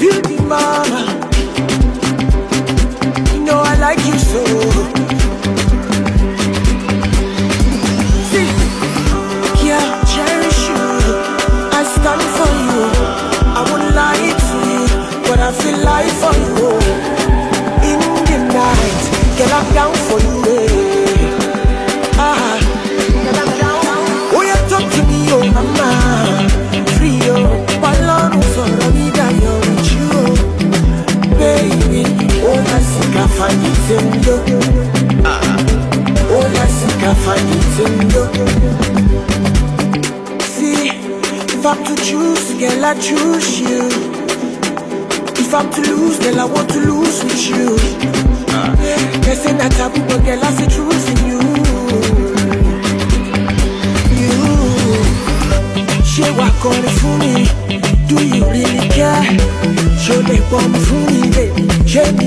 beauty mama. You know I like you so. See, yeah, cherish you. I stand for you. I won't lie to you, but I feel like for you. In the night, girl, I'm down for you. Girl, I'm down. Oh, you talk to me, oh mama. Free, oh, Palano for me, that you're with you, baby. Oh, my sick, I find it in you. Oh, my sick, I find it in you. See, if I'm to choose, girl, I choose you. If I'm to lose, girl, I want to lose with you. They say that taboo, but girl, I see truth in you. She walk on for me. Do you really care? Show me one for me, baby. Show me